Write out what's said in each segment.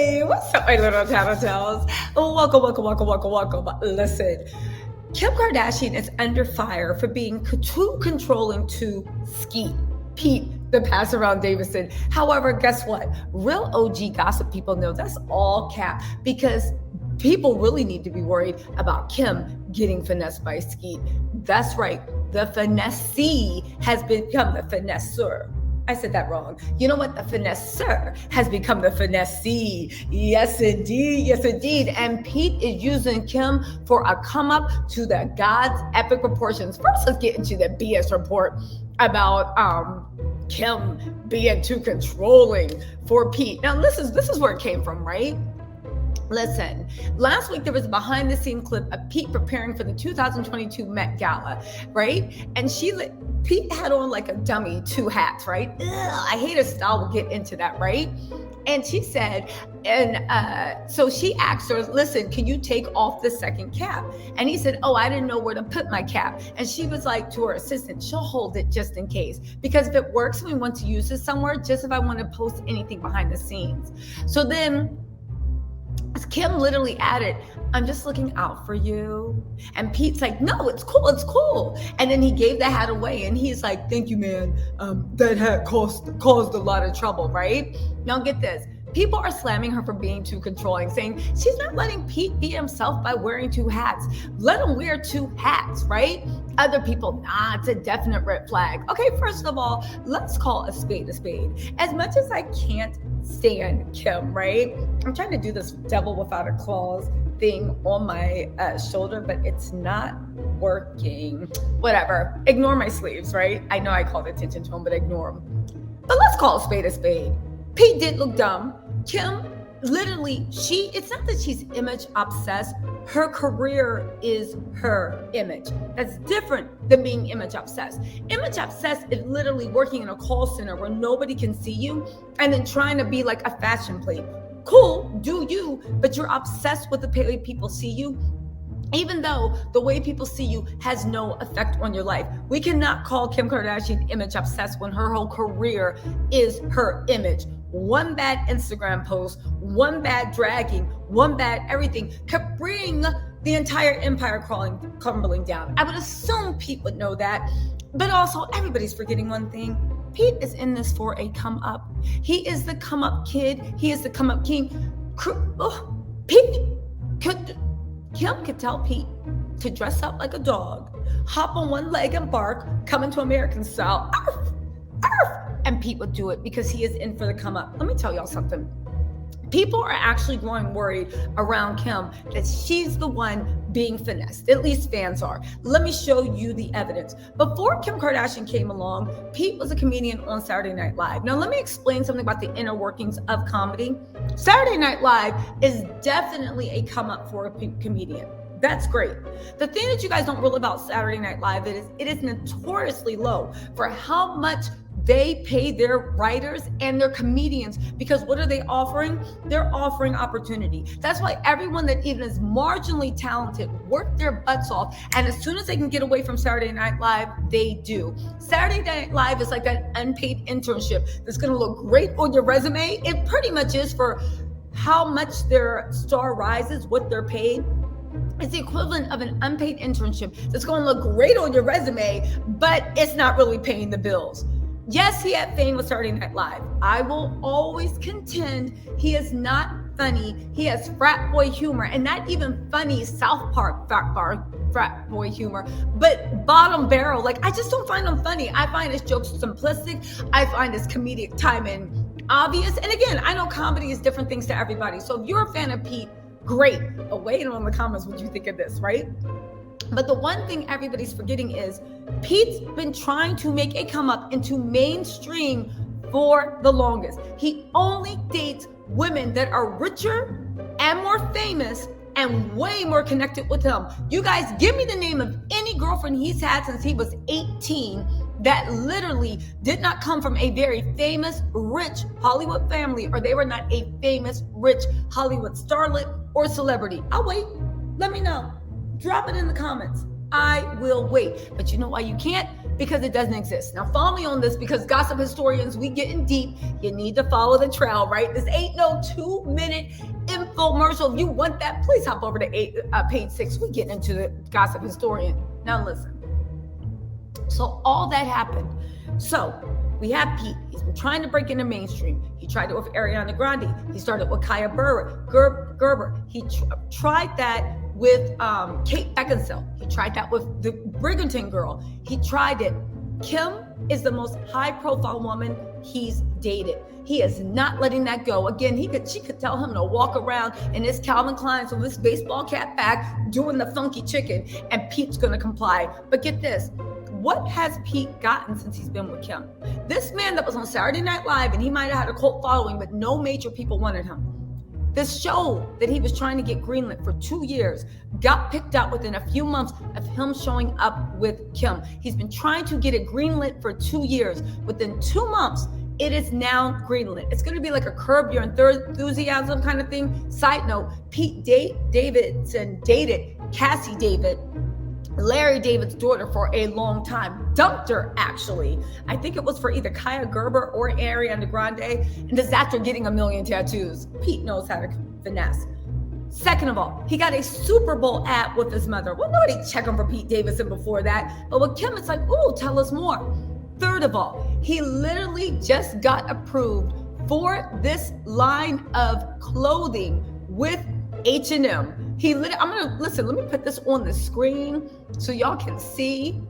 Hey, what's up, my little tattletales? Welcome. Listen, Kim Kardashian is under fire for being too controlling to Skeet, Pete, the pass around Davidson. However, guess what? Real OG gossip people know that's all cap because people really need to be worried about Kim getting finessed by Skeet. That's right. The finessee has become the finesseur. I said that wrong. You know what? The finesseur has become the finessee. Yes, indeed. And Pete is using Kim for a come up to the God's epic proportions. First, let's get into the BS report about Kim being too controlling for Pete. Now, this is where it came from, right? Listen, last week there was a behind the scene clip of Pete preparing for the 2022 Met Gala, right? And Pete had on like a dummy, 2 hats, right? Ugh, I hate his style. We'll get into that, right? And she said, so she asked her, listen, can you take off the second cap? And he said, oh, I didn't know where to put my cap. And she was like to her assistant, she'll hold it just in case. Because if it works, we want to use this somewhere, just if I want to post anything behind the scenes. So then Kim literally added, I'm just looking out for you. And Pete's like, no, it's cool. And then he gave the hat away and he's like, thank you, man. That hat caused a lot of trouble, right? Now get this. People are slamming her for being too controlling, saying she's not letting Pete be himself by wearing 2 hats. Let him wear 2 hats, right? Other people, nah, it's a definite red flag. Okay, first of all, let's call a spade a spade. As much as I can't stand Kim, right? I'm trying to do this devil without a claws thing on my shoulder, but it's not working. Whatever. Ignore my sleeves, right? I know I called attention to them, but ignore them. But let's call a spade a spade. Pete did look dumb. Kim, literally, it's not that she's image obsessed. Her career is her image. That's different than being image obsessed. Image obsessed is literally working in a call center where nobody can see you and then trying to be like a fashion plate. Cool, do you, but you're obsessed with the way people see you, even though the way people see you has no effect on your life. We cannot call Kim Kardashian image obsessed when her whole career is her image. One bad Instagram post, one bad dragging, one bad everything could bring the entire empire crumbling down. I would assume Pete would know that, but also everybody's forgetting one thing. Pete is in this for a come up. He is the come up kid. He is the come up king. Kim could tell Pete to dress up like a dog, hop on one leg and bark, come into American style, arf, arf, and Pete would do it because he is in for the come up. Let me tell y'all something. People are actually growing worried around Kim that she's the one being finessed. At least fans are. Let me show you the evidence. Before Kim Kardashian came along, Pete was a comedian on Saturday Night Live. Now, let me explain something about the inner workings of comedy. Saturday Night Live is definitely a come up for a comedian. That's great. The thing that you guys don't realize about Saturday Night Live is it is notoriously low for how much they pay their writers and their comedians, because what are they offering? They're offering opportunity. That's why everyone that even is marginally talented work their butts off, and as soon as they can get away from Saturday Night Live, they do. Saturday Night Live is like that unpaid internship that's going to look great on your resume. It pretty much is for how much their star rises, what they're paid. It's the equivalent of an unpaid internship that's going to look great on your resume, but it's not really paying the bills. Yes, he had fame with Saturday Night Live. I will always contend he is not funny. He has frat boy humor, and not even funny South Park frat boy humor, but bottom barrel. Like, I just don't find him funny. I find his jokes simplistic. I find his comedic timing obvious. And again, I know comedy is different things to everybody. So if you're a fan of Pete, great. But wait on the comments what you think of this, right? But the one thing everybody's forgetting is Pete's been trying to make a come up into mainstream for the longest. He only dates women that are richer and more famous and way more connected with him. You guys, give me the name of any girlfriend he's had since he was 18 that literally did not come from a very famous, rich Hollywood family, or they were not a famous, rich Hollywood starlet or celebrity. I'll wait. Let me know. Drop it in the comments. I will wait. But you know why you can't? because it doesn't exist. Now follow me on this, because gossip historians, we getting deep. You need to follow the trail, right? This ain't no 2-minute infomercial. If you want that, please hop over to page 6. We get into the gossip historian. Now listen. So all that happened. So we have Pete. He's been trying to break into mainstream. He tried it with Ariana Grande. He started with Kaya Gerber. He tried that with Kate Beckinsale. He tried that with the Bridgerton girl. He tried it. Kim is the most high-profile woman he's dated. He is not letting that go. Again, she could tell him to walk around in his Calvin Klein's with his baseball cap back, doing the funky chicken, and Pete's gonna comply. But get this. What has Pete gotten since he's been with Kim? This man that was on Saturday Night Live, and he might have had a cult following, but no major people wanted him. This show that he was trying to get greenlit for 2 years got picked up within a few months of him showing up with Kim. He's been trying to get it greenlit for 2 years. Within 2 months, it is now greenlit. It's going to be like a Curb Your Enthusiasm kind of thing. Side note, Pete Davidson dated Cassie David, Larry David's daughter, for a long time. Dumped her, actually. I think it was for either Kaya Gerber or Ariana Grande. And this is after getting 1 million tattoos. Pete knows how to finesse. Second of all, he got a Super Bowl ad with his mother. Well, nobody checking for Pete Davidson before that. But with Kim, it's like, ooh, tell us more. Third of all, he literally just got approved for this line of clothing with H&M. Let me put this on the screen so y'all can see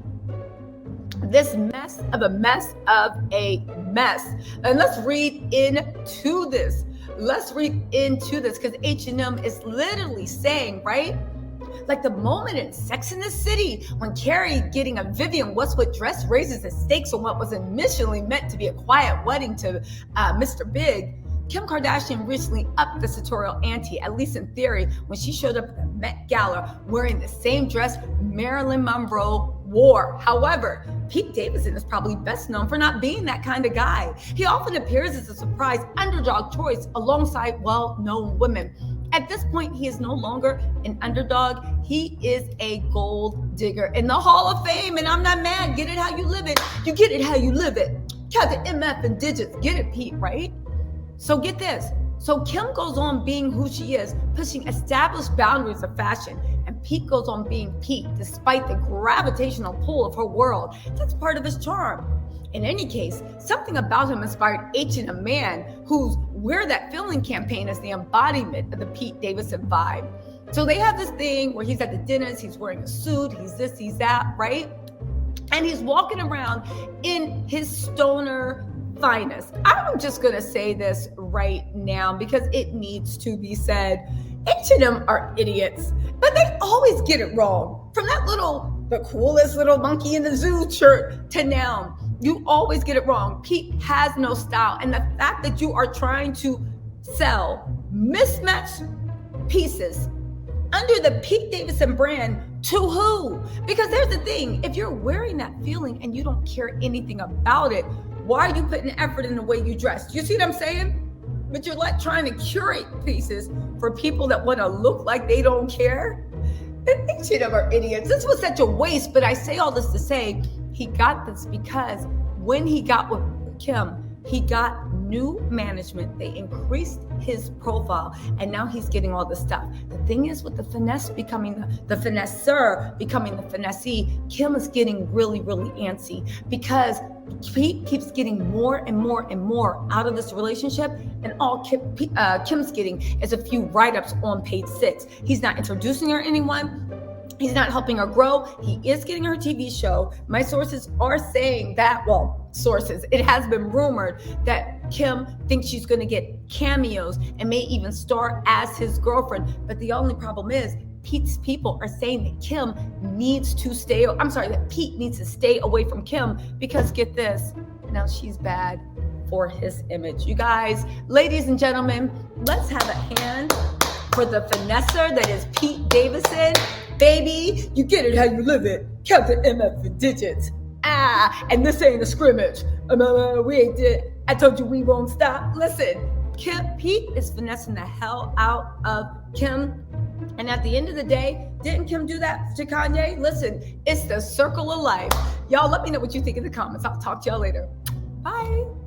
this mess of a mess of a mess. And let's read into this. Because H&M is literally saying, right? Like the moment in Sex and the City when Carrie getting a Vivienne Westwood dress raises the stakes on what was initially meant to be a quiet wedding to Mr. Big. Kim Kardashian recently upped the sartorial ante, at least in theory, when she showed up at the Met Gala wearing the same dress Marilyn Monroe wore. However, Pete Davidson is probably best known for not being that kind of guy. He often appears as a surprise underdog choice alongside well-known women. At this point, he is no longer an underdog. He is a gold digger in the Hall of Fame, and I'm not mad. Get it how you live it. You get it how you live it. Count the MF and digits. Get it, Pete, right? So get this. So Kim goes on being who she is, pushing established boundaries of fashion, and Pete goes on being Pete, despite the gravitational pull of her world. That's part of his charm. In any case, something about him inspired H&M Man, whose Wear That Feeling campaign is the embodiment of the Pete Davidson vibe. So they have this thing where he's at the dinners, he's wearing a suit, he's this, he's that, right? And he's walking around in his stoner finest. I'm just gonna say this right now because it needs to be said. H&M are idiots, but they always get it wrong. From that the coolest little monkey in the zoo shirt to now, you always get it wrong. Pete has no style, and the fact that you are trying to sell mismatched pieces under the Pete Davidson brand to who? Because there's the thing, if you're wearing that feeling and you don't care anything about it, why are you putting effort in the way you dress? You see what I'm saying? But you're like trying to curate pieces for people that want to look like they don't care. And H&M are idiots. This was such a waste, but I say all this to say he got this because when he got with Kim, he got new management. They increased his profile, and now he's getting all this stuff. The thing is, with the finesse becoming the finesseur, becoming the finessee, Kim is getting really, really antsy because Pete keeps getting more and more and more out of this relationship, and all Kim's getting is a few write-ups on page 6. He's not introducing her to anyone. He's not helping her grow. He is getting her TV show. My sources are saying that, it has been rumored that Kim thinks she's going to get cameos and may even star as his girlfriend. But the only problem is Pete's people are saying that Pete needs to stay away from Kim because get this, now she's bad for his image. You guys, ladies and gentlemen, let's have a hand for the finesser that is Pete Davidson. Baby, you get it how you live it. Count the MF in digits. And this ain't a scrimmage. I told you we won't stop. Listen, Pete is finessing the hell out of Kim And at the end of the day, didn't Kim do that to Kanye? Listen, it's the circle of life. Y'all let me know what you think in the comments. I'll talk to y'all later. Bye.